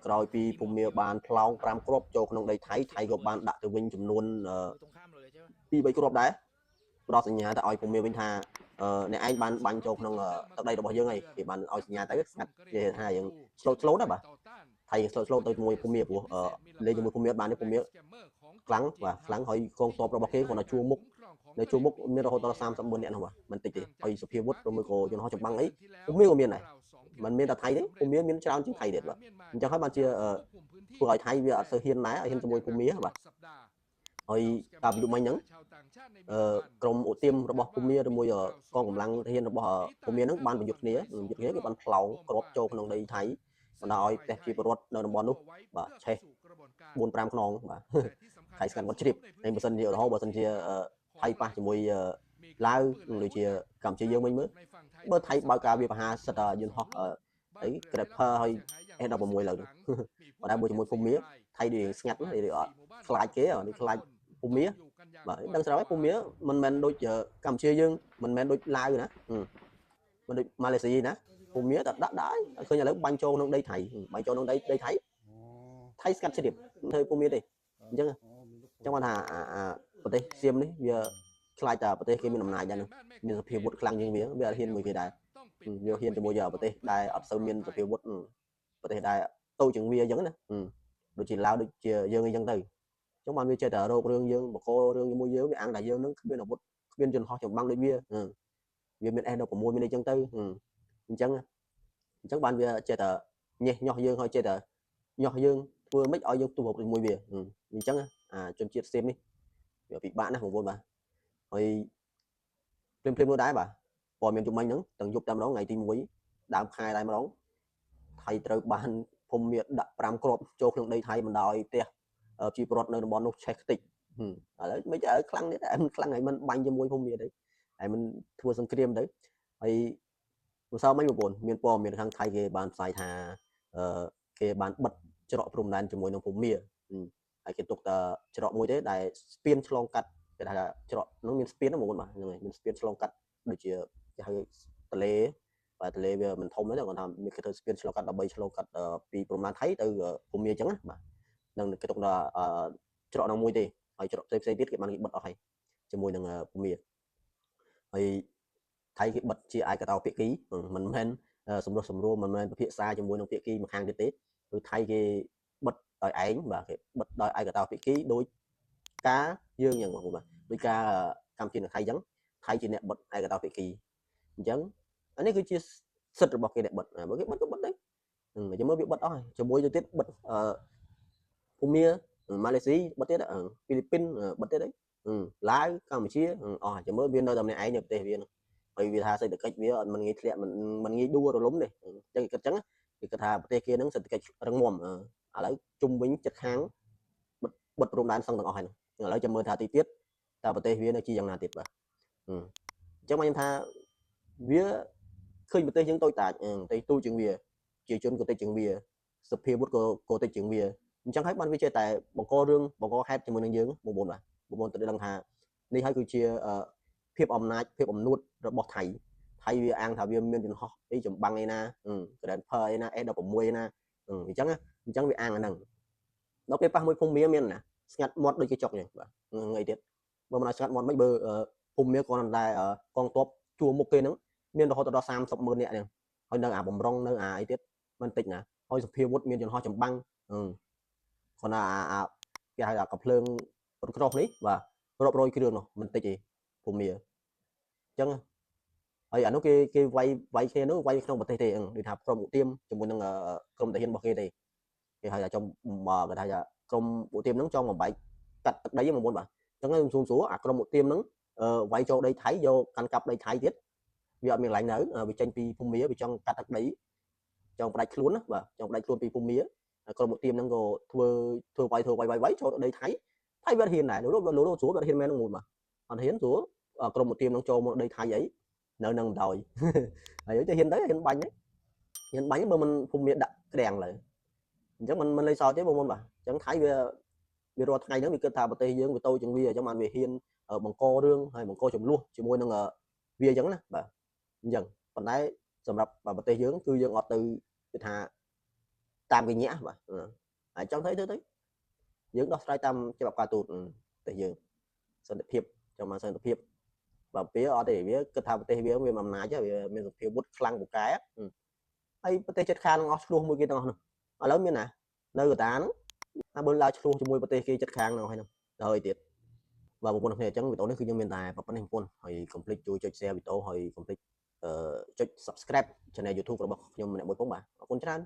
ក្រោយពីភូមិបានផ្លោង5គ្រាប់ចូលក្នុងដីថៃថៃក៏បានដាក់ទៅវិញចំនួន2 3គ្រាប់ដែរផ្ដល់សញ្ញាទៅឲ្យភូមិវិញថាអ្នកឯងបានបាញ់ចូលក្នុងទឹកដីរបស់យើងហើយគេបានឲ្យសញ្ញាទៅស្ងាត់គេថាយើងឆ្លូតដែរបាទថៃឆ្លូតទៅជាមួយភូមិព្រោះលេងជាមួយភូមិបាននេះភូមិខ្លាំងបាទខ្លាំងហើយកងទ័ពរបស់គេគាត់ទៅជួមុខនៅជួមុខមានរហូតដល់34នាក់នោះបាទមិនតិចទេហើយសុភាវុធឬមួយក៏យន្តហោះចម្បាំងអីភូមិក៏មានដែរมันមានតែថៃទេភូមិមានច្រើនជាងថៃទៀតបាទអញ្ចឹងហើយបានជាធ្វើឲ្យថៃវាអត់សូវហ៊ានដែរហ៊ានជាមួយភូមិបាទហើយកាលពីយប់មិញហ្នឹងក្រុមឧទាមរបស់ភូមិឬមួយកងកម្លាំងទាហានរបស់ភូមិហ្នឹងបានប្រយុទ្ធគ្នាគេបានផ្លោងគ្រាប់ចូលក្នុងដីថៃបណ្ដាឲ្យប្រទេសជាពលរដ្ឋនៅតំបន់នោះបាទឆេះ4 5ខ្នងបាទថៃស្កាត់គាត់ជ្រាបហើយបើសិនជារហូតបើសិនជាថៃប៉ះជាមួយឡាវដូចជាកម្ពុជាយើងវិញមើលបើថៃបើកការវាបហាសិតយន្តហោះអី Grepper ហើយ S16 ឡើយបើដែរមួយជាមួយភូមិថៃដូចស្ងាត់ឬអត់ខ្លាចគេនេះខ្លាចភូមិបាទដឹងស្រាប់ហើយភូមិមិនមែនដូចកម្ពុជាយើងមិនមែនដូចឡាវណាមិនដូចម៉ាឡេស៊ីណាភូមិតែដាក់ដែរឃើញឥឡូវបាញ់ចូលក្នុងដីថៃបាញ់ចូលក្នុងដីថៃថៃស្កាត់ជ្រាបធ្វើភូមិទេអញ្ចឹងបានថាប្រទេសសៀមនេះវាខ្លាចតែប្រទេសគេមានអំណាចដែរមានសភាវុធខ្លាំងជាងវាអត់ហ៊ានមួយគេដែរវាហ៊ានជាមួយប្រទេសដែលអត់សូវមានសភាវុធប្រទេសដែលតូចជាងវាអញ្ចឹងណាដូចជាឡាវដូចជាយើងអញ្ចឹងទៅចឹងបានវាចេះតែរោគរឿងយើងបកគោរឿងជាមួយយើងវាអាំងតែយើងនឹងគ្មានអាវុធគ្មានយន្តហោះចម្បាំងដូចវាមាន S16 មានអីចឹងទៅអញ្ចឹងបានវាចេះតែញេះញាស់យើងហើយចេះតែញាស់យើងធ្វើមិនឲ្យយើងទូជាមួយវាអញ្ចឹងជនជាតិសៀមនេះវាពិបាកណាស់បងប្អូនបាទហើយព្រមនោះដែរបាទព័ត៌មានជុំមិញហ្នឹងទាំងយប់តែម្ដងថ្ងៃទី1ដើមខែតែម្ដងថៃត្រូវបានភូមិដាក់5គ្រាប់ចូលក្នុងដីថៃបណ្ដោយផ្ទះជីពលរដ្ឋនៅតំបន់នោះឆេះខ្ទេចឥឡូវមិនឲ្យខ្លាំងនេះតែមិនខ្លាំងហើយមិនបាញ់ជាមួយភូមិទេហើយមិនធ្វើសង្គ្រាមទៅហើយមិនសោះមិនបងប្អូនមានព័ត៌មានខាងថៃគេបានផ្សាយថាគេបានបិទច្រកព្រំដែនជាមួយនឹងភូមិហើយគេទុកតែច្រកមួយទេដែលស្ពានឆ្លងកាត់គេថាច្រកនោះមានស្ពានហ្នឹងបងប្អូនបាទហ្នឹងហើយមានស្ពានឆ្លងកាត់ដូចជាគេហៅទលេបាទទលេវាមិនធំទេគាត់ថាមានគេធ្វើស្ពានឆ្លងកាត់ដើម្បីឆ្លងកាត់ពីព្រំដែនថៃទៅភូមិអញ្ចឹងណាបាទនឹងគេទុកដល់ច្រកនោះមួយទេហើយច្រកផ្សេងទៀតគេបានគេបិទអស់ហើយជាមួយនឹងភូមិហើយថៃគេបិទជាឯកតោភាគីមិនមែនសម្រុះសម្រួលមិនមែនពិភាក្សាជាមួយនឹងភាគីម្ខាងទៀតទេគឺថៃគេបិទដោយឯងបាទគេបិទដោយឯកតោភាគីដោយការយើងអញ្ចឹងបងប្អូនបាទដោយការកម្ពុជានិងថៃអញ្ចឹងថៃជាអ្នកបិទឯកតោភាគីអញ្ចឹងអានេះគឺជាសិទ្ធិរបស់គេអ្នកបិទបើគេបិទក៏បិទដែរចាំមើលវាបិទអស់ហើយជាមួយទៅទៀតបិទភូមាម៉ាឡេស៊ីបិទទៀតហ្វីលីពីនបិទទៀតឡាវកម្ពុជាអស់ចាំមើលវានៅតែម្នាក់ឯងនៅប្រទេសវាហ្នឹងហើយវាថាសេដ្ឋកិច្ចវាអត់មិនងាយធ្លាក់មិនងាយដួលរលំទេអញ្ចឹងគេគិតអញ្ចឹងគេគិតថាប្រទេសគេហ្នឹងសេដ្ឋកិច្ចរឹងមាំឥឡូវជុំវិញចិត្តខាងបិទព្រំដែនសឹងទាំងអស់ហើយឥឡូវចាំមើលថាទីទៀតតើប្រទេសវានៅជាយ៉ាងណាទៀតបាទអញ្ចឹងខ្ញុំថាវាឃើញប្រទេសយើងតូចតាចប្រទេសទូជាងវាជាជនក៏តិចជាងវាសភាវុធក៏តិចជាងវាអញ្ចឹងហើយបានវាចេះតែបង្ករឿងបង្កហេតុជាមួយនឹងយើងបងប្អូនបាទបងប្អូនត្រូវដឹងថានេះហើយគឺជាភាពអំណាចភាពអំនួតរបស់ថៃវាអាំងថាវាមានយន្តហោះអីចម្បាំងឯណាGrepperអីណា S16 ឯណាអញ្ចឹងវាអាំងអាហ្នឹងដល់ពេលប៉ះមួយភូមិមានណាស្ងាត់មាត់ដូចគេចុកអញ្ចឹងបាទអីទៀតបើមិនឲ្យស្ងាត់មាត់មិនបើភូមិគ្រាន់តែកងទ័ពជួមុខគេហ្នឹងមានរហូតដល់30,000នាក់ហ្នឹងហើយនៅបំរុងនៅអីទៀតមិនតិចណាហើយសភាវុធមានយន្តហោះចម្បាំងគាត់ថាគេហៅថាកំភ្លើងរថក្រោះនេះបាទរាប់រយគ្រឿងនោះមិនតិចទេភូមិអញ្ចឹងហើយអានោះគេវាយគ្នានោះវាយក្នុងប្រទេសទេដូចថាក្រុមឧទាមជាមួយនឹងក្រុមទាហានរបស់គេទេគេហៅថាចំគេថាក្រុមឧទាមហ្នឹងចង់បំបែកកាត់ទឹកដីហ្នឹងបងប្អូនបាទអញ្ចឹងខ្ញុំសួរអាក្រុមឧទាមហ្នឹងវាយចូលដីថៃយកកាន់កាប់ដីថៃទៀតវាអត់មានកន្លែងនៅវាចេញពីភូមិវាចង់កាត់ទឹកដីចង់ផ្ដាច់ខ្លួនណាបាទចង់ផ្ដាច់ខ្លួនពីភូមិក្រុមឧទាមហ្នឹងក៏ធ្វើវាយចូលដីថៃវាហ៊ានដែរលោកស្រួលវាហ៊ានមែនហ្នឹងបាទអត់ហ៊ានស្រួលក្រុមឧទាមហ្នឹងចូលមកដីថៃអីនៅនឹងបណ្ដោយហើយទៅហ៊ានបាញ់បើមិនភូមិដាក់ក្តាំងលើអញ្ចឹងមិនលេខសោតទេបងប្អូនបាទអញ្ចឹងថៃវារាល់ថ្ងៃហ្នឹងវាគិតថាប្រទេសយើងវាតូចជាងវាអញ្ចឹងបានវាហ៊ានបង្ករឿងហើយបង្កចំនួនជាមួយនឹងវាអញ្ចឹងណាបាទអញ្ចឹងប៉ុន្តែសម្រាប់ប្រទេសយើងគឺយើងអត់ទៅគេថា តាមគេញាក់បាទហើយចង់thấyទៅយើងដោះស្រាយតាមច្បាប់ការទូតតែយើងសន្តិភាពចាំមកសន្តិភាពបើពេលអត់ទេវាគិតថាប្រទេសវាមានអំណាចវាមានសភាវុធខ្លាំងពូកែហើយប្រទេសជិតខាងនឹងអស់ឆ្លោះមួយគេទាំងអស់នោះឥឡូវមានណានៅកតាហ្នឹងណាបើឡើងឆ្លោះជាមួយប្រទេសគេជិតខាងហ្នឹងហើយហ្នឹងទៅហើយទៀតបាទបងប្អូនគ្នាអញ្ចឹងវីដេអូនេះគឺខ្ញុំមានតែប៉ុណ្្នេះបងប្អូនហើយកុំភ្លេចជួយចុច share វីដេអូហើយកុំភ្លេចចុច subscribe channel YouTube របស់ខ្ញុំម្នាក់មួយផងបាទអរគុណច្រើន